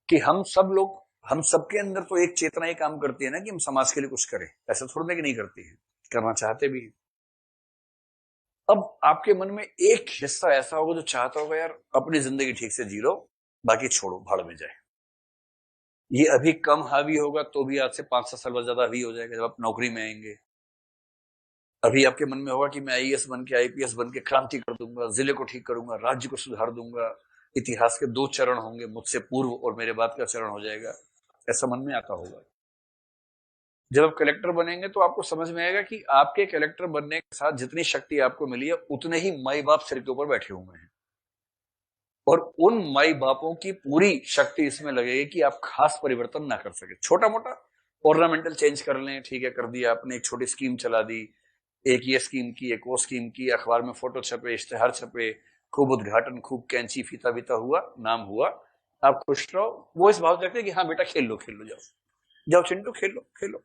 कि हम सब लोग, हम सबके अंदर तो एक चेतना ही काम करती है ना कि हम समाज के लिए कुछ करें। ऐसा थोड़ा कि नहीं करती है, करना चाहते भी। अब आपके मन में एक हिस्सा ऐसा होगा जो चाहता होगा यार अपनी जिंदगी ठीक से जी लो, बाकी छोड़ो भाड़ में जाए। ये अभी कम हावी होगा तो भी आज से 5-7 साल बाद ज्यादा हावी हो जाएगा जब आप नौकरी में आएंगे। अभी आपके मन में होगा कि मैं आईएएस बन के, आईपीएस बन के क्रांति कर दूंगा, जिले को ठीक करूंगा, राज्य को सुधार दूंगा, इतिहास के 2 चरण होंगे, मुझसे पूर्व और मेरे बाद का चरण हो जाएगा, ऐसा मन में आता होगा। जब आप कलेक्टर बनेंगे तो आपको समझ में आएगा कि आपके कलेक्टर बनने के साथ जितनी शक्ति आपको मिली है उतने ही माई बाप सिर के ऊपर बैठे हुए हैं, और उन माई बापों की पूरी शक्ति इसमें लगेगी कि आप खास परिवर्तन ना कर सके। छोटा मोटा ऑर्नामेंटल चेंज कर लें, ठीक है, कर दिया आपने, एक छोटी स्कीम चला दी, एक ये स्कीम की, एक वो स्कीम की, अखबार में फोटो छपे, इश्तेहार छपे, खूब उद्घाटन, खूब कैंची फीता बीता हुआ, नाम हुआ, आप खुश रहो। वो इस भाव रखते कि हाँ बेटा खेल लो जाओ, जाओ चिंटू खेलो खेलो।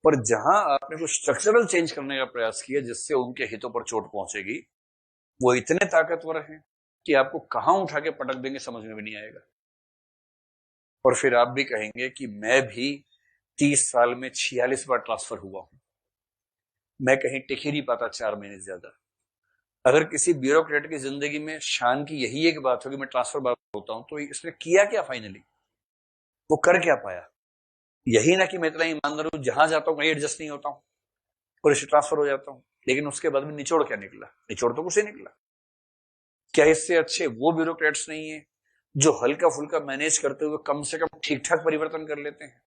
पर जहां आपने कुछ स्ट्रक्चरल चेंज करने का प्रयास किया जिससे उनके हितों पर चोट पहुंचेगी, वो इतने ताकतवर हैं कि आपको कहां उठा के पटक देंगे समझ में भी नहीं आएगा। और फिर आप भी कहेंगे कि मैं भी 30 साल में 46 बार ट्रांसफर हुआ हूं, मैं कहीं टिक ही नहीं पाता 4 महीने से ज्यादा। अगर किसी ब्यूरोक्रेट की जिंदगी में शान की यही एक बात हो कि मैं ट्रांसफर बार होता हूं, तो इसने किया क्या फाइनली, वो कर क्या पाया? यही ना कि मैं इतना ईमानदार हूं, जहां जाता हूं कहीं एडजस्ट नहीं होता हूं और इसे ट्रांसफर हो जाता हूं, लेकिन उसके बाद में निचोड़ क्या निकला? निचोड़ तो कुछ ही निकला। क्या इससे अच्छे वो ब्यूरोक्रेट्स नहीं है जो हल्का फुल्का मैनेज करते हुए कम से कम ठीक ठाक परिवर्तन कर लेते हैं?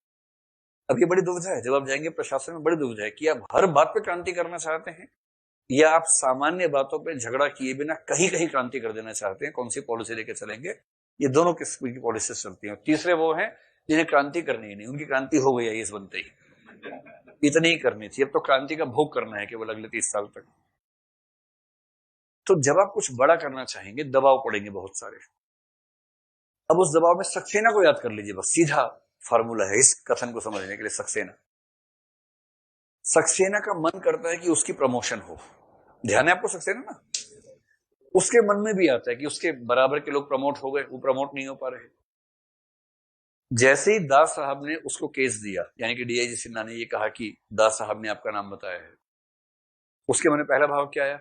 अब ये बड़ी दुविधा है, जब आप जाएंगे प्रशासन में बड़ी दुविधा है कि आप हर बात पे क्रांति करना चाहते हैं या आप सामान्य बातों पे झगड़ा किए बिना कहीं कहीं क्रांति कर देना चाहते हैं, कौन सी पॉलिसी लेके चलेंगे। ये दोनों किस्म की पॉलिसी चलती हैं। तीसरे वो हैं जिन्हें क्रांति करनी ही नहीं, उनकी क्रांति हो गई है इस बनते ही, इतनी ही करनी थी, अब तो क्रांति का भोग करना है केवल अगले 30 साल तक। तो जब आप कुछ बड़ा करना चाहेंगे दबाव पड़ेंगे बहुत सारे। अब उस दबाव में सक्सेना को याद कर लीजिए, बस सीधा फार्मूला है इस कथन को समझने के लिए। सक्सेना, सक्सेना का मन करता है कि उसकी प्रमोशन हो। ध्यान है आपको सक्सेना ना? उसके मन में भी आता है कि उसके बराबर के लोग प्रमोट हो गए, वो प्रमोट नहीं हो पा रहे। जैसे ही दास साहब ने उसको केस दिया, यानी कि डीआईजी सिन्हा ने ये कहा कि दास साहब ने आपका नाम बताया है, उसके मन में पहला भाव क्या आया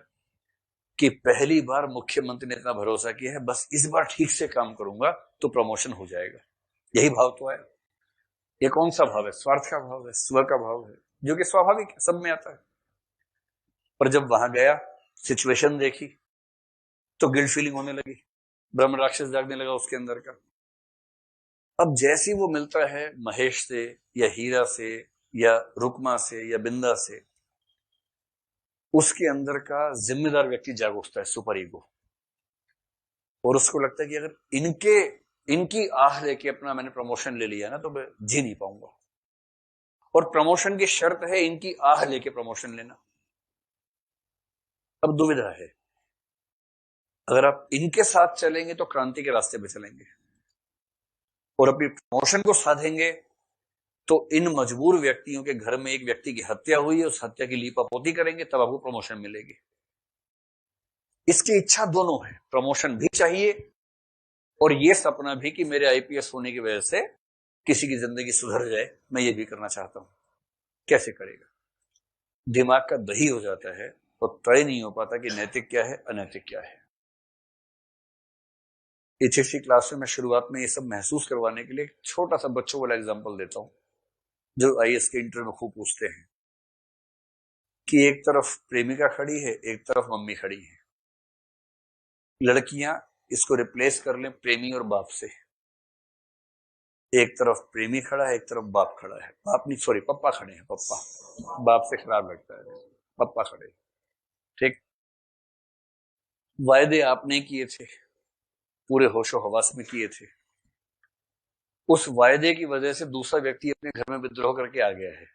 कि पहली बार मुख्यमंत्री ने इतना भरोसा किया है, बस इस बार ठीक से काम करूंगा तो प्रमोशन हो जाएगा। यही भाव तो आया। ये कौन सा भाव है? स्वार्थ का भाव है, स्व का भाव है, जो कि स्वाभाविक है, सब में आता है। पर जब वहां गया, सिचुएशन देखी, तो गिल्ट फीलिंग होने लगी, ब्रह्म राक्षस जागने लगा उसके अंदर का। अब जैसे वो मिलता है महेश से या हीरा से या रुकमा से या बिंदा से, उसके अंदर का जिम्मेदार व्यक्ति जाग उठता है, सुपर ईगो, और उसको लगता है कि अगर इनकी आह लेके अपना मैंने प्रमोशन ले लिया ना तो मैं जी नहीं पाऊंगा, और प्रमोशन की शर्त है इनकी आह लेके प्रमोशन लेना। अब दुविधा है, अगर आप इनके साथ चलेंगे तो क्रांति के रास्ते पे चलेंगे, और अपनी प्रमोशन को साधेंगे तो इन मजबूर व्यक्तियों के घर में एक व्यक्ति की हत्या हुई है, उस हत्या की लीपापोती करेंगे, तब आपको प्रमोशन मिलेगी। इसकी इच्छा दोनों है, प्रमोशन भी चाहिए और ये सपना भी कि मेरे आईपीएस होने की वजह से किसी की जिंदगी सुधर जाए, मैं ये भी करना चाहता हूं। कैसे करेगा? दिमाग का दही हो जाता है और तय नहीं हो पाता कि नैतिक क्या है, अनैतिक क्या है। एचएससी क्लास में मैं शुरुआत में ये सब महसूस करवाने के लिए एक छोटा सा बच्चों वाला एग्जाम्पल देता हूं, जो आईएएस के इंटरव्यू में खूब पूछते हैं कि एक तरफ प्रेमिका खड़ी है, एक तरफ मम्मी खड़ी है, लड़कियां इसको रिप्लेस कर लें प्रेमी और बाप से। एक तरफ प्रेमी खड़ा है, एक तरफ बाप खड़ा है, बाप नहीं सॉरी पप्पा खड़े हैं, पप्पा, बाप से खराब लगता है, पप्पा खड़े। ठीक, वायदे आपने किए थे, पूरे होशो हवास में किए थे, उस वायदे की वजह से दूसरा व्यक्ति अपने घर में विद्रोह करके आ गया है,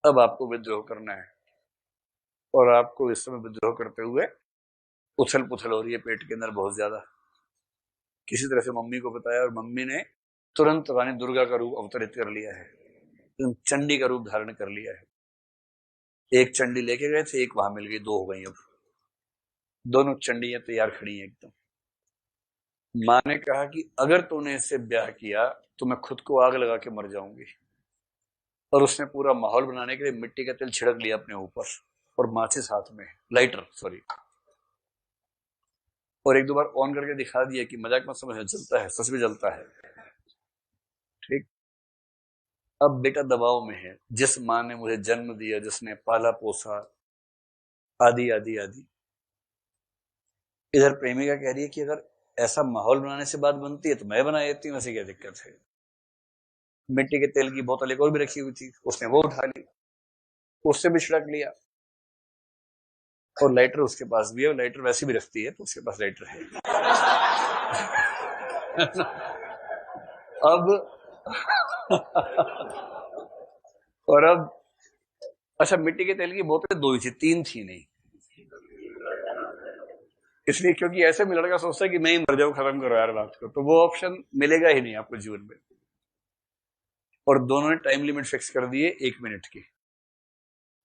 अब आपको विद्रोह करना है, और आपको इस समय विद्रोह करते हुए उछल पुछल हो रही है पेट के अंदर बहुत ज्यादा। किसी तरह से मम्मी को बताया और मम्मी ने तुरंत रानी दुर्गा का रूप अवतरित कर लिया है, चंडी का रूप धारण कर लिया है। एक चंडी लेके गए थे, एक वहां मिल गई, 2 हो गई। अब दोनों चंडियां तैयार खड़ी हैं एकदम। माँ ने कहा कि अगर तूने इससे ब्याह किया तो मैं खुद को आग लगा के मर जाऊंगी। और उसने पूरा माहौल बनाने के लिए मिट्टी का तेल छिड़क लिया अपने ऊपर और माचिस हाथ में, लाइटर सॉरी, और एक दो बार ऑन करके दिखा दिया कि मजाक मत समझ, जलता है, सच में जलता है। ठीक। अब बेटा दबाव में है, जिस माँ ने मुझे जन्म दिया, जिसने पाला पोसा, आदि आदि आदि। इधर प्रेमिका कह रही है कि अगर ऐसा माहौल बनाने से बात बनती है तो मैं बना देती हूँ, ऐसे क्या दिक्कत है। मिट्टी के तेल की बोतल एक और भी रखी हुई थी, उसने वो उठा ली, उससे भी छिड़क लिया, और लाइटर उसके पास भी है, लाइटर वैसे भी रखती है तो उसके पास लाइटर है। अब और अब अच्छा, मिट्टी के तेल की बोतलें दो ही थी, तीन थी नहीं, इसलिए क्योंकि ऐसे में लड़का सोचता है कि मैं ही मर जाऊं, खत्म करो यार बात को, तो वो ऑप्शन मिलेगा ही नहीं आपको जीवन में। और दोनों ने टाइम लिमिट फिक्स कर दिए 1 मिनट की,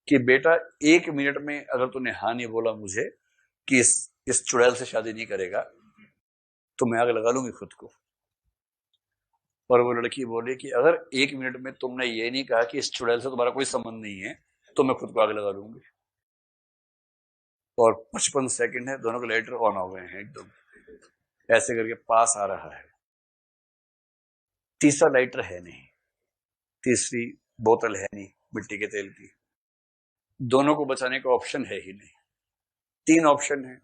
कि बेटा 1 मिनट में अगर तूने हाँ नहीं बोला मुझे कि इस चुड़ैल से शादी नहीं करेगा तो मैं आग लगा लूंगी खुद को। और वो लड़की बोली कि अगर 1 मिनट में तुमने ये नहीं कहा कि इस चुड़ैल से तुम्हारा कोई संबंध नहीं है तो मैं खुद को आग लगा लूंगी। और 55 सेकंड है, दोनों के लाइटर ऑन हो गए हैं एकदम, ऐसे करके पास आ रहा है। तीसरा लाइटर है नहीं, तीसरी बोतल है नहीं मिट्टी के तेल की, दोनों को बचाने का ऑप्शन है ही नहीं। 3 ऑप्शन है,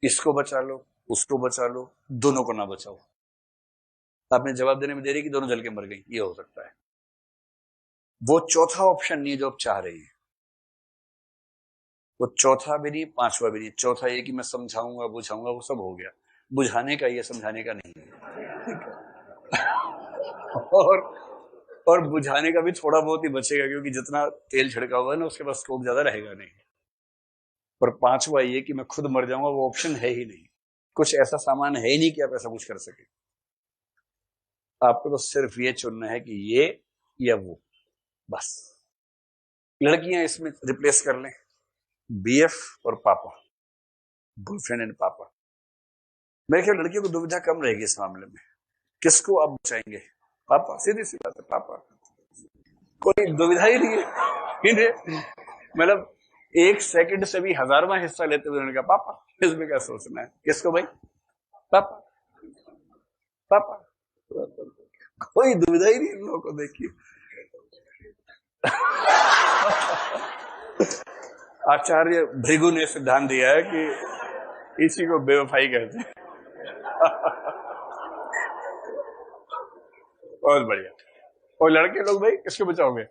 इसको बचा लो, उसको बचा लो, दोनों को ना बचाओ। आपने जवाब देने में देरी कि दोनों जल के मर गई, ये हो सकता है। वो चौथा ऑप्शन नहीं है जो आप चाह रही है, वो चौथा भी नहीं, पांचवा भी नहीं, चौथा ये कि मैं समझाऊंगा बुझाऊंगा, वो सब हो गया, बुझाने का, ये समझाने का नहीं है। और बुझाने का भी थोड़ा बहुत ही बचेगा, क्योंकि जितना तेल छिड़का हुआ है ना उसके पास स्कोप ज्यादा रहेगा नहीं। और पांचवा ये कि मैं खुद मर जाऊंगा, वो ऑप्शन है ही नहीं, कुछ ऐसा सामान है ही नहीं कि आप ऐसा कुछ कर सके। आपको तो सिर्फ ये चुनना है कि ये या वो, बस। लड़कियां इसमें रिप्लेस कर लें बीएफ और पापा, गर्लफ्रेंड एंड पापा। मेरे ख्याल लड़कियों को दुविधा कम रहेगी इस मामले में। किसको आप बचाएंगे? पापा, सीधी सी बात है, पापा, कोई दुविधा ही नहीं है। मतलब 1 सेकंड से भी 1000वां हिस्सा लेते हुए उन्होंने कहा पापा, इसमें क्या सोचना है, किसको भाई? पापा पापा, कोई दुविधा ही नहीं इन लोगों को, देखिए। आचार्य भृगु ने सिद्धांत दिया है कि इसी को बेवफाई कहते हैं। बहुत बढ़िया। और लड़के लोग भाई किसको बचाओगे?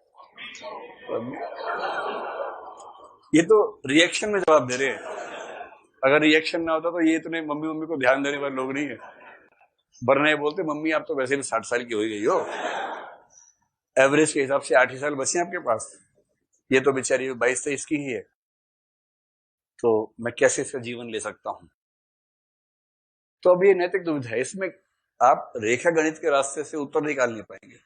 ये तो रिएक्शन में जवाब दे रहे हैं, अगर रिएक्शन ना होता तो ये इतने मम्मी मम्मी को ध्यान देने वाले लोग नहीं है। वरना ये बोलते मम्मी आप तो वैसे भी 60 साल की हो गई हो, एवरेज के हिसाब से 8 ही साल बचे आपके पास, ये तो बेचारी 22-23 की ही है, तो मैं कैसे इसका जीवन ले सकता हूं। तो अब ये नैतिक दुविधा है, इसमें आप रेखा गणित के रास्ते से उत्तर निकाल नहीं पाएंगे।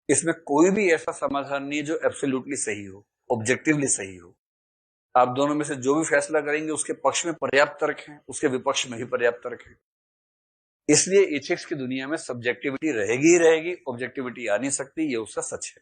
इसमें कोई भी ऐसा समाधान नहीं है जो एब्सोल्युटली सही हो, ऑब्जेक्टिवली सही हो। आप दोनों में से जो भी फैसला करेंगे उसके पक्ष में पर्याप्त तर्क है, उसके विपक्ष में भी पर्याप्त तर्क है। इसलिए एथिक्स की दुनिया में सब्जेक्टिविटी रहेगी ही रहेगी, ऑब्जेक्टिविटी आ नहीं सकती, ये उसका सच है।